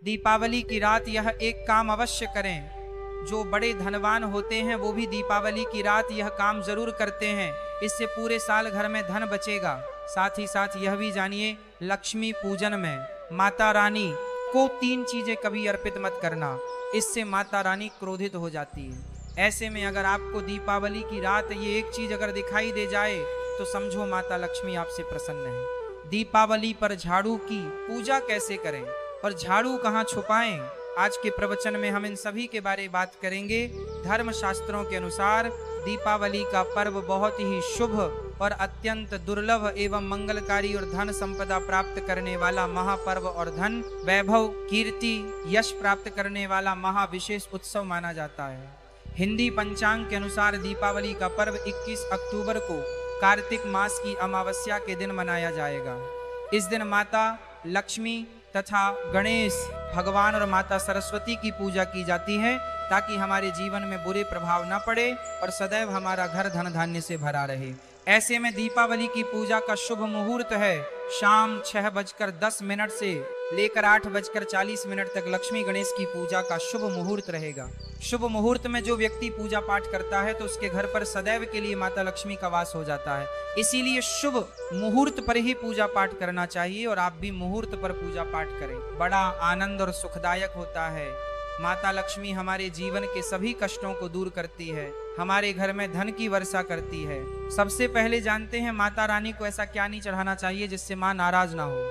दीपावली की रात यह एक काम अवश्य करें। जो बड़े धनवान होते हैं वो भी दीपावली की रात यह काम जरूर करते हैं। इससे पूरे साल घर में धन बचेगा। साथ ही साथ यह भी जानिए, लक्ष्मी पूजन में माता रानी को 3 चीजें कभी अर्पित मत करना, इससे माता रानी क्रोधित हो जाती है। ऐसे में अगर आपको दीपावली की रात ये एक चीज अगर दिखाई दे जाए तो समझो माता लक्ष्मी आपसे प्रसन्न है। दीपावली पर झाड़ू की पूजा कैसे करें और झाड़ू कहाँ छुपाएं, आज के प्रवचन में हम इन सभी के बारे में बात करेंगे। धर्म शास्त्रों के अनुसार दीपावली का पर्व बहुत ही शुभ और अत्यंत दुर्लभ एवं मंगलकारी और धन संपदा प्राप्त करने वाला महापर्व और धन वैभव कीर्ति यश प्राप्त करने वाला महाविशेष उत्सव माना जाता है। हिंदी पंचांग के अनुसार दीपावली का पर्व 21 अक्टूबर को कार्तिक मास की अमावस्या के दिन मनाया जाएगा। इस दिन माता लक्ष्मी तथा गणेश भगवान और माता सरस्वती की पूजा की जाती है ताकि हमारे जीवन में बुरे प्रभाव न पड़े और सदैव हमारा घर धन धान्य से भरा रहे। ऐसे में दीपावली की पूजा का शुभ मुहूर्त है शाम 6:10 से लेकर 8:40 तक लक्ष्मी गणेश की पूजा का शुभ मुहूर्त रहेगा। शुभ मुहूर्त में जो व्यक्ति पूजा पाठ करता है तो उसके घर पर सदैव के लिए माता लक्ष्मी का वास हो जाता है। इसीलिए शुभ मुहूर्त पर ही पूजा पाठ करना चाहिए और आप भी मुहूर्त पर पूजा पाठ करें, बड़ा आनंद और सुखदायक होता है। माता लक्ष्मी हमारे जीवन के सभी कष्टों को दूर करती है, हमारे घर में धन की वर्षा करती है। सबसे पहले जानते हैं माता रानी को ऐसा क्या नहीं चढ़ाना चाहिए जिससे माँ नाराज ना हो।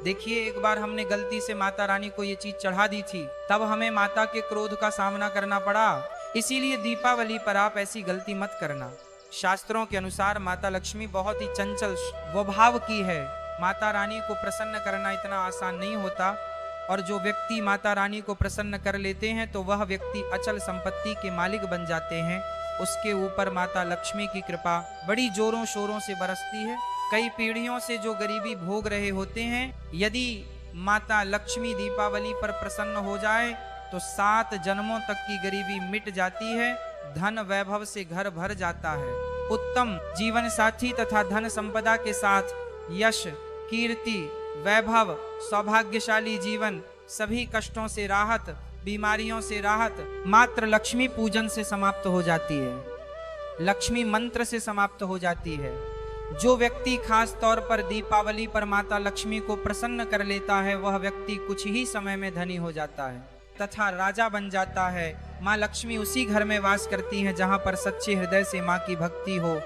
देखिए, एक बार हमने गलती से माता रानी को ये चीज चढ़ा दी थी, तब हमें माता के क्रोध का सामना करना पड़ा। इसीलिए दीपावली पर आप ऐसी गलती मत करना। शास्त्रों के अनुसार माता लक्ष्मी बहुत ही चंचल स्वभाव की है। माता रानी को प्रसन्न करना इतना आसान नहीं होता और जो व्यक्ति माता रानी को प्रसन्न कर लेते हैं तो वह व्यक्ति अचल संपत्ति के मालिक बन जाते हैं। उसके ऊपर माता लक्ष्मी की कृपा बड़ी जोरों शोरों से बरसती है। कई पीढ़ियों से जो गरीबी भोग रहे होते हैं, यदि माता लक्ष्मी दीपावली पर प्रसन्न हो जाए तो 7 जन्मों तक की गरीबी मिट जाती है, धन वैभव से घर भर जाता है। उत्तम जीवन साथी तथा धन संपदा के साथ यश कीर्ति वैभव सौभाग्यशाली जीवन, सभी कष्टों से राहत बीमारियों से राहत मात्र लक्ष्मी पूजन से समाप्त हो जाती है, लक्ष्मी मंत्र से समाप्त हो जाती है। जो व्यक्ति खास तौर पर दीपावली पर माता लक्ष्मी को प्रसन्न कर लेता है वह व्यक्ति कुछ ही समय में धनी हो जाता है तथा राजा बन जाता है। माँ लक्ष्मी उसी घर में वास करती हैं जहाँ पर सच्चे हृदय से माँ की भक्ति हो।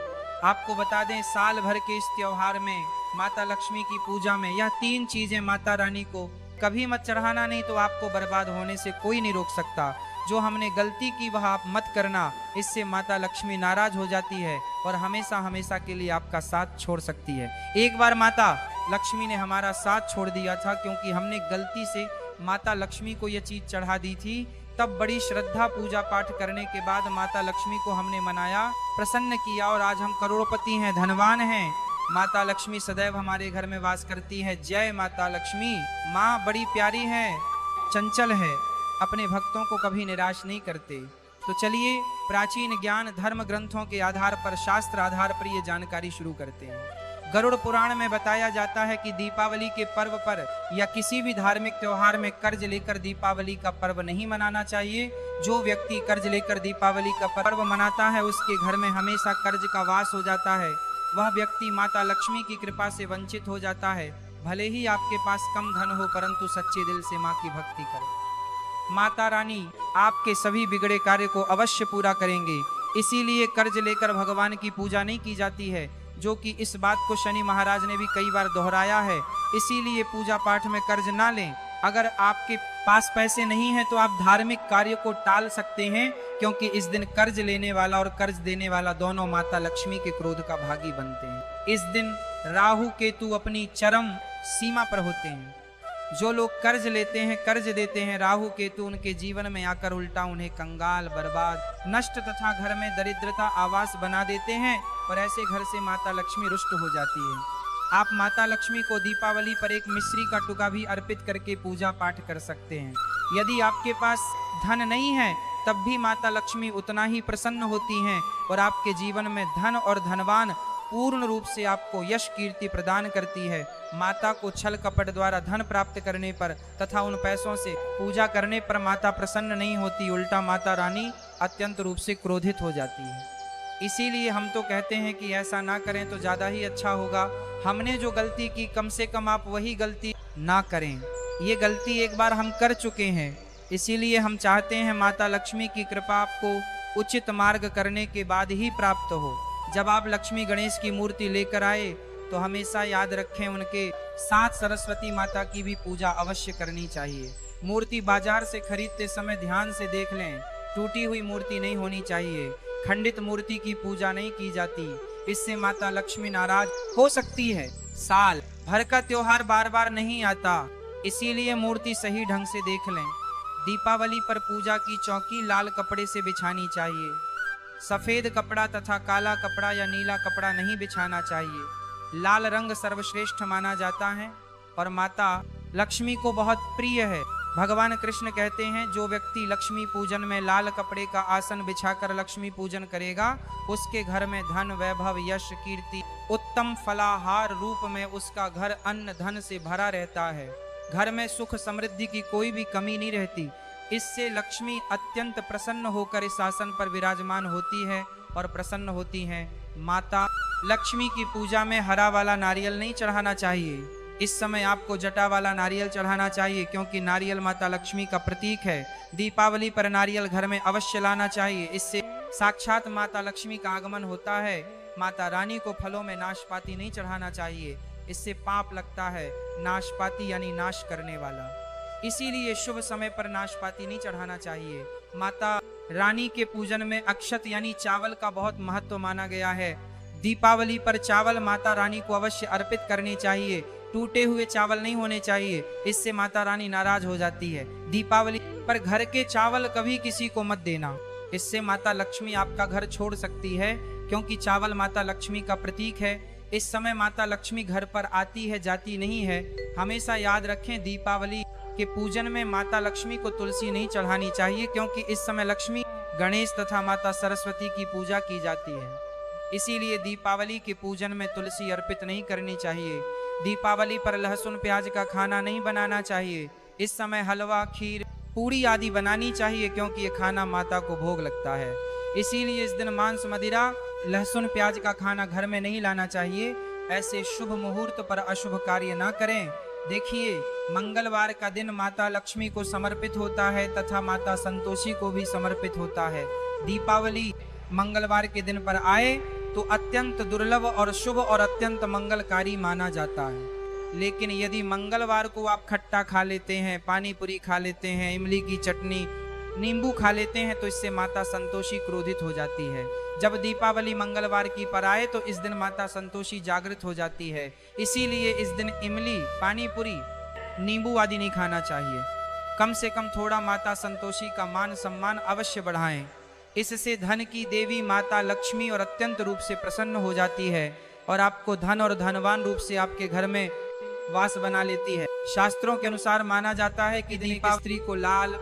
आपको बता दें, साल भर के इस त्योहार में माता लक्ष्मी की पूजा में यह 3 चीजें माता रानी को कभी मत चढ़ाना, नहीं तो आपको बर्बाद होने से कोई नहीं रोक सकता। जो हमने गलती की वह आप मत करना, इससे माता लक्ष्मी नाराज हो जाती है और हमेशा हमेशा के लिए आपका साथ छोड़ सकती है। एक बार माता लक्ष्मी ने हमारा साथ छोड़ दिया था क्योंकि हमने गलती से माता लक्ष्मी को यह चीज चढ़ा दी थी। तब बड़ी श्रद्धा पूजा पाठ करने के बाद माता लक्ष्मी को हमने मनाया, प्रसन्न किया और आज हम करोड़पति हैं, धनवान हैं। माता लक्ष्मी सदैव हमारे घर में वास करती है। जय माता लक्ष्मी। माँ बड़ी प्यारी है, चंचल है, अपने भक्तों को कभी निराश नहीं करते। तो चलिए प्राचीन ज्ञान धर्म ग्रंथों के आधार पर, शास्त्र आधार पर ये जानकारी शुरू करते हैं। गरुड़ पुराण में बताया जाता है कि दीपावली के पर्व पर या किसी भी धार्मिक त्योहार में कर्ज लेकर दीपावली का पर्व नहीं मनाना चाहिए। जो व्यक्ति कर्ज लेकर दीपावली का पर्व मनाता है उसके घर में हमेशा कर्ज का वास हो जाता है। वह व्यक्ति माता लक्ष्मी की कृपा से वंचित हो जाता है। भले ही आपके पास कम धन हो परंतु सच्चे दिल से माँ की भक्ति करें। माता रानी आपके सभी बिगड़े कार्य को अवश्य पूरा करेंगे। इसीलिए कर्ज लेकर भगवान की पूजा नहीं की जाती है, जो कि इस बात को शनि महाराज ने भी कई बार दोहराया है। इसीलिए पूजा पाठ में कर्ज ना लें। अगर आपके पास पैसे नहीं हैं तो आप धार्मिक कार्य को टाल सकते हैं, क्योंकि इस दिन कर्ज लेने वाला और कर्ज देने वाला दोनों माता लक्ष्मी के क्रोध का भागी बनते हैं। इस दिन राहु केतु अपनी चरम सीमा पर होते हैं। जो लोग कर्ज लेते हैं कर्ज देते हैं, राहु केतु उनके जीवन में आकर उल्टा उन्हें कंगाल बर्बाद नष्ट तथा घर में दरिद्रता आवास बना देते हैं और ऐसे घर से माता लक्ष्मी रुष्ट हो जाती है। आप माता लक्ष्मी को दीपावली पर एक मिश्री का टुका भी अर्पित करके पूजा पाठ कर सकते हैं। यदि आपके पास धन नहीं है तब भी माता लक्ष्मी उतना ही प्रसन्न होती हैं और आपके जीवन में धन और धनवान पूर्ण रूप से आपको यश कीर्ति प्रदान करती है। माता को छल कपट द्वारा धन प्राप्त करने पर तथा उन पैसों से पूजा करने पर माता प्रसन्न नहीं होती, उल्टा माता रानी अत्यंत रूप से क्रोधित हो जाती है। इसीलिए हम तो कहते हैं कि ऐसा ना करें तो ज़्यादा ही अच्छा होगा। हमने जो गलती की कम से कम आप वही गलती ना करें। ये गलती एक बार हम कर चुके हैं, इसीलिए हम चाहते हैं माता लक्ष्मी की कृपा आपको उचित मार्ग करने के बाद ही प्राप्त हो। जब आप लक्ष्मी गणेश की मूर्ति लेकर आए तो हमेशा याद रखें उनके साथ सरस्वती माता की भी पूजा अवश्य करनी चाहिए। मूर्ति बाजार से खरीदते समय ध्यान से देख लें, टूटी हुई मूर्ति नहीं होनी चाहिए। खंडित मूर्ति की पूजा नहीं की जाती, इससे माता लक्ष्मी नाराज हो सकती है। साल भर का त्योहार बार बार नहीं आता, इसीलिए मूर्ति सही ढंग से देख लें। दीपावली पर पूजा की चौकी लाल कपड़े से बिछानी चाहिए। सफेद कपड़ा तथा काला कपड़ा या नीला कपड़ा नहीं बिछाना चाहिए। लाल रंग सर्वश्रेष्ठ माना जाता है और माता लक्ष्मी को बहुत प्रिय है। भगवान कृष्ण कहते हैं, जो व्यक्ति लक्ष्मी पूजन में लाल कपड़े का आसन बिछाकर लक्ष्मी पूजन करेगा, उसके घर में धन वैभव यश कीर्ति उत्तम फलाहार रूप में उसका घर अन्न धन से भरा रहता है। घर में सुख समृद्धि की कोई भी कमी नहीं रहती। इससे लक्ष्मी अत्यंत प्रसन्न होकर इस आसन पर विराजमान होती है और प्रसन्न होती हैं। माता लक्ष्मी की पूजा में हरा वाला नारियल नहीं चढ़ाना चाहिए। इस समय आपको जटा वाला नारियल चढ़ाना चाहिए, क्योंकि नारियल माता लक्ष्मी का प्रतीक है। दीपावली पर नारियल घर में अवश्य लाना चाहिए, इससे साक्षात माता लक्ष्मी का आगमन होता है। माता रानी को फलों में नाशपाती नहीं चढ़ाना चाहिए, इससे पाप लगता है। नाशपाती यानी नाश करने वाला, इसीलिए शुभ समय पर नाशपाती नहीं चढ़ाना चाहिए। माता रानी के पूजन में अक्षत यानी चावल का बहुत महत्व माना गया है। दीपावली पर चावल माता रानी को अवश्य अर्पित करने चाहिए। टूटे हुए चावल नहीं होने चाहिए, इससे माता रानी नाराज हो जाती है। दीपावली पर घर के चावल कभी किसी को मत देना, इससे माता लक्ष्मी आपका घर छोड़ सकती है, क्योंकि चावल माता लक्ष्मी का प्रतीक है। इस समय माता लक्ष्मी घर पर आती है, जाती नहीं है। हमेशा याद रखें, दीपावली के पूजन में माता लक्ष्मी को तुलसी नहीं चढ़ानी चाहिए, क्योंकि इस समय लक्ष्मी गणेश तथा माता सरस्वती की पूजा की जाती है। इसीलिए दीपावली के पूजन में तुलसी अर्पित नहीं करनी चाहिए। दीपावली पर लहसुन प्याज का खाना नहीं बनाना चाहिए। इस समय हलवा खीर पूड़ी आदि बनानी चाहिए, क्योंकि ये खाना माता को भोग लगता है। इसीलिए इस दिन मांस मदिरा लहसुन प्याज का खाना घर में नहीं लाना चाहिए। ऐसे शुभ मुहूर्त पर अशुभ कार्य ना करें। देखिए, मंगलवार का दिन माता लक्ष्मी को समर्पित होता है तथा माता संतोषी को भी समर्पित होता है। दीपावली मंगलवार के दिन पर आए तो अत्यंत दुर्लभ और शुभ और अत्यंत मंगलकारी माना जाता है। लेकिन यदि मंगलवार को आप खट्टा खा लेते हैं, पानी पूरी खा लेते हैं, इमली की चटनी, नींबू खा लेते हैं, तो इससे माता संतोषी क्रोधित हो जाती है। जब दीपावली मंगलवार की पर आए तो इस दिन माता संतोषी जागृत हो जाती है। इसीलिए इस दिन इमली, पानी पूरी, नींबू आदि नहीं खाना चाहिए। कम से कम थोड़ा माता संतोषी का मान सम्मान अवश्य बढ़ाएं। इससे धन की देवी माता लक्ष्मी और अत्यंत रूप से प्रसन्न हो जाती है और आपको धन और धनवान रूप से आपके घर में वास बना लेती है। शास्त्रों के अनुसार माना जाता है कि दीपावली स्त्री को लाल,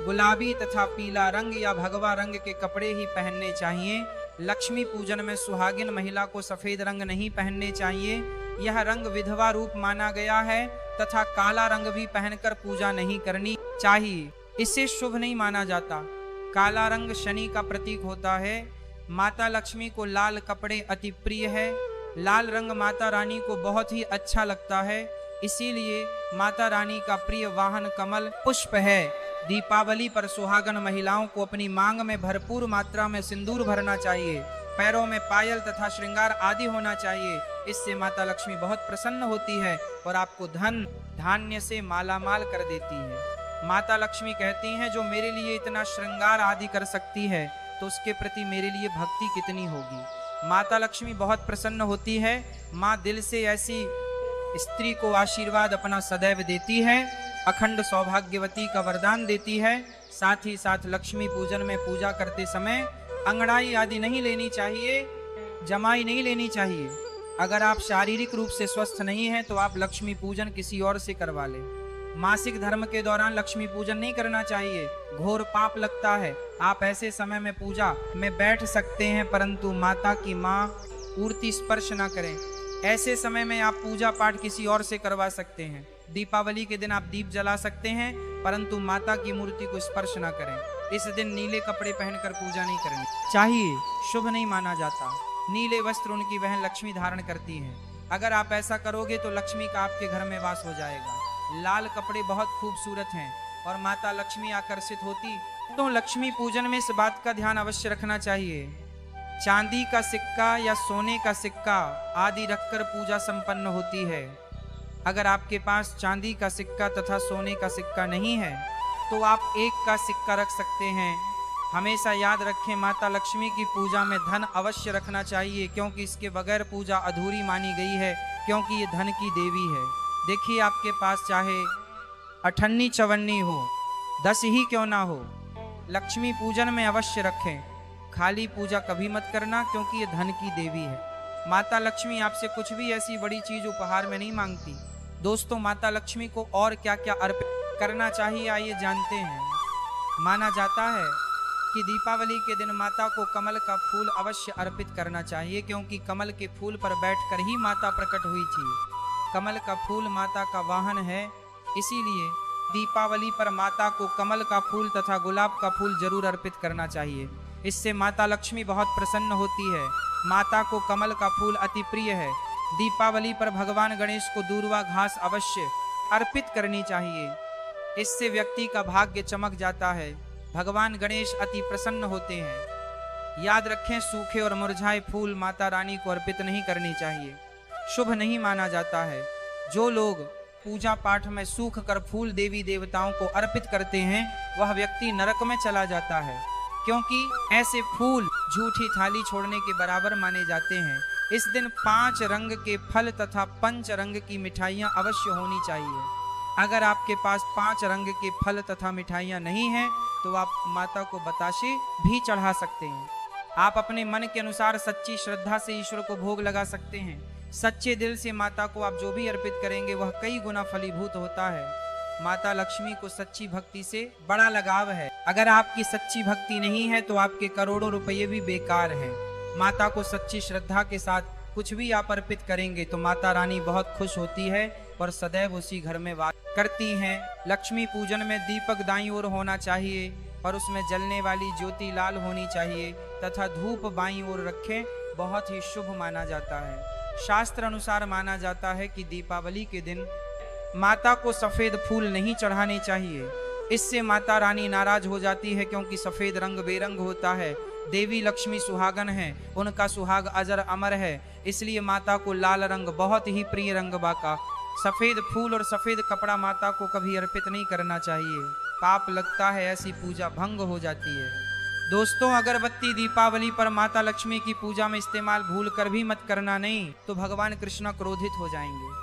गुलाबी तथा पीला रंग या भगवा रंग के कपड़े ही पहनने चाहिए। लक्ष्मी पूजन में सुहागिन महिला को सफेद रंग नहीं पहनने चाहिए। यह रंग विधवा रूप माना गया है तथा काला रंग भी पहनकर पूजा नहीं करनी चाहिए, इसे शुभ नहीं माना जाता। काला रंग शनि का प्रतीक होता है। माता लक्ष्मी को लाल कपड़े अति प्रिय है। लाल रंग माता रानी को बहुत ही अच्छा लगता है, इसीलिए माता रानी का प्रिय वाहन कमल पुष्प है। दीपावली पर सुहागन महिलाओं को अपनी मांग में भरपूर मात्रा में सिंदूर भरना चाहिए। पैरों में पायल तथा श्रृंगार आदि होना चाहिए। इससे माता लक्ष्मी बहुत प्रसन्न होती है और आपको धन धान्य से मालामाल कर देती है। माता लक्ष्मी कहती हैं, जो मेरे लिए इतना श्रृंगार आदि कर सकती है तो उसके प्रति मेरे लिए भक्ति कितनी होगी। माता लक्ष्मी बहुत प्रसन्न होती है। माँ दिल से ऐसी स्त्री को आशीर्वाद अपना सदैव देती है, अखंड सौभाग्यवती का वरदान देती है। साथ ही साथ लक्ष्मी पूजन में पूजा करते समय अंगड़ाई आदि नहीं लेनी चाहिए, जमाई नहीं लेनी चाहिए। अगर आप शारीरिक रूप से स्वस्थ नहीं हैं तो आप लक्ष्मी पूजन किसी और से करवा लें। मासिक धर्म के दौरान लक्ष्मी पूजन नहीं करना चाहिए, घोर पाप लगता है। आप ऐसे समय में पूजा में बैठ सकते हैं, परंतु माता की माँ पूर्ति स्पर्श ना करें। ऐसे समय में आप पूजा पाठ किसी और से करवा सकते हैं। दीपावली के दिन आप दीप जला सकते हैं, परंतु माता की मूर्ति को स्पर्श ना करें। इस दिन नीले कपड़े पहनकर पूजा नहीं करनी चाहिए, शुभ नहीं माना जाता। नीले वस्त्र उनकी बहन लक्ष्मी धारण करती हैं। अगर आप ऐसा करोगे तो लक्ष्मी का आपके घर में वास हो जाएगा। लाल कपड़े बहुत खूबसूरत हैं और माता लक्ष्मी आकर्षित होती। तो लक्ष्मी पूजन में इस बात का ध्यान अवश्य रखना चाहिए, चांदी का सिक्का या सोने का सिक्का आदि रखकर पूजा संपन्न होती है। अगर आपके पास चांदी का सिक्का तथा सोने का सिक्का नहीं है तो आप एक का सिक्का रख सकते हैं। हमेशा याद रखें, माता लक्ष्मी की पूजा में धन अवश्य रखना चाहिए, क्योंकि इसके बगैर पूजा अधूरी मानी गई है, क्योंकि ये धन की देवी है। देखिए, आपके पास चाहे अठन्नी चवन्नी हो, 10 ही क्यों ना हो, लक्ष्मी पूजन में अवश्य रखें। खाली पूजा कभी मत करना, क्योंकि ये धन की देवी है। माता लक्ष्मी आपसे कुछ भी ऐसी बड़ी चीज उपहार में नहीं मांगती। दोस्तों, माता लक्ष्मी को और क्या क्या अर्पित करना चाहिए, आइए जानते हैं। माना जाता है कि दीपावली के दिन माता को कमल का फूल अवश्य अर्पित करना चाहिए, क्योंकि कमल के फूल पर बैठकर ही माता प्रकट हुई थी। कमल का फूल माता का वाहन है, इसीलिए दीपावली पर माता को कमल का फूल तथा गुलाब का फूल जरूर अर्पित करना चाहिए। इससे माता लक्ष्मी बहुत प्रसन्न होती है। माता को कमल का फूल अति प्रिय है। दीपावली पर भगवान गणेश को दूर्वा घास अवश्य अर्पित करनी चाहिए। इससे व्यक्ति का भाग्य चमक जाता है। भगवान गणेश अति प्रसन्न होते हैं। याद रखें, सूखे और मुरझाए फूल माता रानी को अर्पित नहीं करनी चाहिए, शुभ नहीं माना जाता है। जो लोग पूजा पाठ में सूख कर फूल देवी देवताओं को अर्पित करते हैं, वह व्यक्ति नरक में चला जाता है, क्योंकि ऐसे फूल झूठी थाली छोड़ने के बराबर माने जाते हैं। इस दिन 5 रंग के फल तथा 5 रंग की मिठाइयाँ अवश्य होनी चाहिए। अगर आपके पास 5 रंग के फल तथा मिठाइयाँ नहीं हैं तो आप माता को बताशे भी चढ़ा सकते हैं। आप अपने मन के अनुसार सच्ची श्रद्धा से ईश्वर को भोग लगा सकते हैं। सच्चे दिल से माता को आप जो भी अर्पित करेंगे वह कई गुना फलीभूत होता है। माता लक्ष्मी को सच्ची भक्ति से बड़ा लगाव है। अगर आपकी सच्ची भक्ति नहीं है तो आपके करोड़ों रुपये भी बेकार हैं। माता को सच्ची श्रद्धा के साथ कुछ भी आप अर्पित करेंगे तो माता रानी बहुत खुश होती है और सदैव उसी घर में वास करती हैं। लक्ष्मी पूजन में दीपक दाईं ओर होना चाहिए और उसमें जलने वाली ज्योति लाल होनी चाहिए तथा धूप बाईं ओर रखें, बहुत ही शुभ माना जाता है। शास्त्र अनुसार माना जाता है कि दीपावली के दिन माता को सफेद फूल नहीं चढ़ाने चाहिए। इससे माता रानी नाराज हो जाती है, क्योंकि सफेद रंग बेरंग होता है। देवी लक्ष्मी सुहागन है, उनका सुहाग अजर अमर है, इसलिए माता को लाल रंग बहुत ही प्रिय रंग बाका। सफेद फूल और सफेद कपड़ा माता को कभी अर्पित नहीं करना चाहिए, पाप लगता है, ऐसी पूजा भंग हो जाती है। दोस्तों, अगरबत्ती दीपावली पर माता लक्ष्मी की पूजा में इस्तेमाल भूल कर भी मत करना, नहीं तो भगवान कृष्ण क्रोधित हो जाएंगे।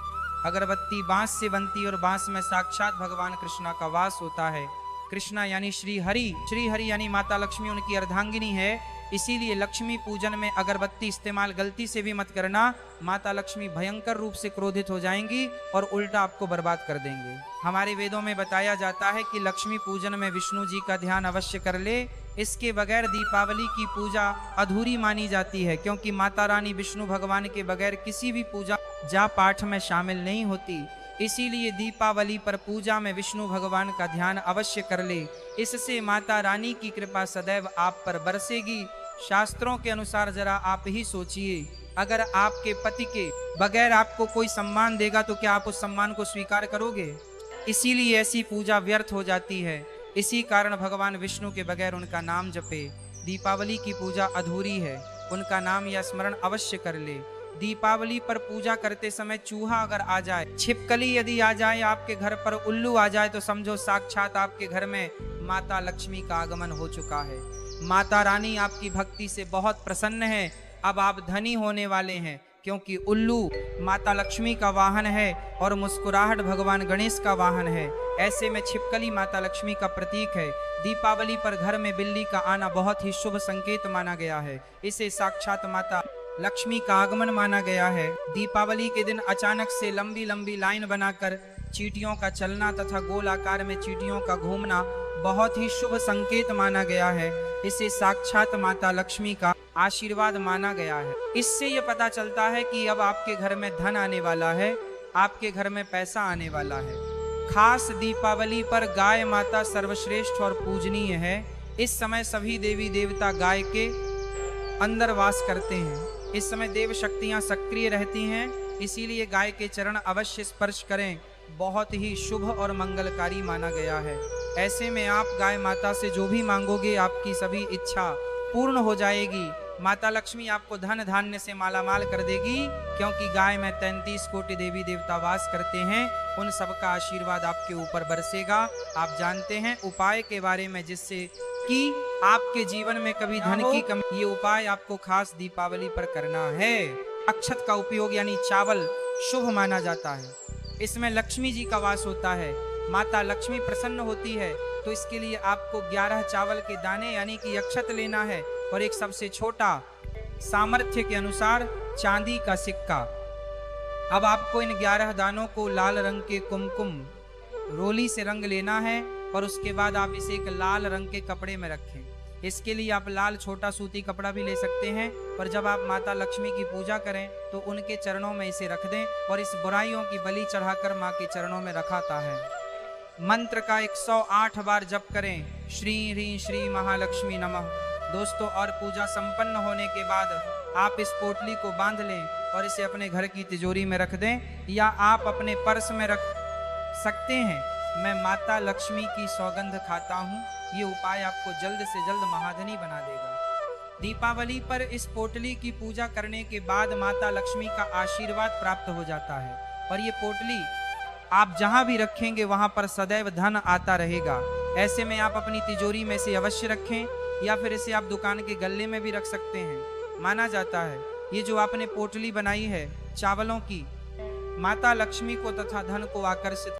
अगरबत्ती बांस से बनती और बांस में साक्षात भगवान कृष्णा का वास होता है। कृष्णा यानी श्री हरि यानी माता लक्ष्मी उनकी अर्धांगिनी है। इसीलिए लक्ष्मी पूजन में अगरबत्ती इस्तेमाल गलती से भी मत करना, माता लक्ष्मी भयंकर रूप से क्रोधित हो जाएंगी और उल्टा आपको बर्बाद कर देंगे। हमारे वेदों में बताया जाता है कि लक्ष्मी पूजन में विष्णु जी का ध्यान अवश्य कर ले। इसके बगैर दीपावली की पूजा अधूरी मानी जाती है, क्योंकि माता रानी विष्णु भगवान के बगैर किसी भी पूजा पाठ में शामिल नहीं होती। इसीलिए दीपावली पर पूजा में विष्णु भगवान का ध्यान अवश्य कर ले। इससे माता रानी की कृपा सदैव आप पर बरसेगी। शास्त्रों के अनुसार जरा आप ही सोचिए, अगर आपके पति के बगैर आपको कोई सम्मान देगा तो क्या आप उस सम्मान को स्वीकार करोगे? इसीलिए ऐसी पूजा व्यर्थ हो जाती है। इसी कारण भगवान विष्णु के बगैर उनका नाम जपे। दीपावली की पूजा अधूरी है, उनका नाम या स्मरण अवश्य कर ले। दीपावली पर पूजा करते समय चूहा अगर आ जाए, छिपकली यदि आ जाए, आपके घर पर उल्लू आ जाए, तो समझो साक्षात आपके घर में माता लक्ष्मी का आगमन हो चुका है। माता रानी आपकी भक्ति से बहुत प्रसन्न है। अब आप धनी होने वाले हैं, क्योंकि उल्लू माता लक्ष्मी का वाहन है और मुस्कुराहट भगवान गणेश का वाहन है। ऐसे में छिपकली माता लक्ष्मी का प्रतीक है। दीपावली पर घर में बिल्ली का आना बहुत ही शुभ संकेत माना गया है। इसे साक्षात माता लक्ष्मी का आगमन माना गया है। दीपावली के दिन अचानक से लंबी लंबी लाइन बनाकर चींटियों का चलना तथा गोल आकार में चींटियों का घूमना बहुत ही शुभ संकेत माना गया है। इसे साक्षात माता लक्ष्मी का आशीर्वाद माना गया है। इससे ये पता चलता है कि अब आपके घर में धन आने वाला है, आपके घर में पैसा आने वाला है। खास दीपावली पर गाय माता सर्वश्रेष्ठ और पूजनीय है। इस समय सभी देवी देवता गाय के अंदर वास करते हैं। इस समय देव शक्तियां सक्रिय रहती हैं, इसीलिए गाय के चरण अवश्य स्पर्श करें, बहुत ही शुभ और मंगलकारी माना गया है। ऐसे में आप गाय माता से जो भी मांगोगे आपकी सभी इच्छा पूर्ण हो जाएगी। माता लक्ष्मी आपको धन धान्य से मालामाल कर देगी, क्योंकि गाय में 33 कोटि देवी देवता वास करते हैं। उन सबका आशीर्वाद आपके ऊपर बरसेगा। आप जानते हैं उपाय के बारे में, जिससे कि आपके जीवन में कभी धन की कमी, ये उपाय आपको खास दीपावली पर करना है। अक्षत का उपयोग यानी चावल शुभ माना जाता है। इसमें लक्ष्मी जी का वास होता है, माता लक्ष्मी प्रसन्न होती है। तो इसके लिए आपको 11 चावल के दाने यानी कि अक्षत लेना है और एक सबसे छोटा सामर्थ्य के अनुसार चांदी का सिक्का। अब आपको इन 11 दानों को लाल रंग के कुमकुम रोली से रंग लेना है और उसके बाद आप इसे एक लाल रंग के कपड़े में रखें। इसके लिए आप लाल छोटा सूती कपड़ा भी ले सकते हैं। और जब आप माता लक्ष्मी की पूजा करें तो उनके चरणों में इसे रख दें और इस बुराइयों की बलि चढ़ाकर माँ के चरणों में रखाता है। मंत्र का 108 बार जप करें, श्री ह्रीं श्री महालक्ष्मी नमः। दोस्तों, और पूजा संपन्न होने के बाद आप इस पोटली को बांध लें और इसे अपने घर की तिजोरी में रख दें, या आप अपने पर्स में रख सकते हैं। मैं माता लक्ष्मी की सौगंध खाता हूँ, ये उपाय आपको जल्द से जल्द महाधनी बना देगा। दीपावली पर इस पोटली की पूजा करने के बाद माता लक्ष्मी का आशीर्वाद प्राप्त हो जाता है और ये पोटली आप जहां भी रखेंगे वहां पर सदैव धन आता रहेगा। ऐसे में आप अपनी तिजोरी में से अवश्य रखें या फिर इसे आप दुकान के गल्ले में भी रख सकते हैं। माना जाता है ये जो आपने पोटली बनाई है चावलों की, माता लक्ष्मी को तथा धन को आकर्षित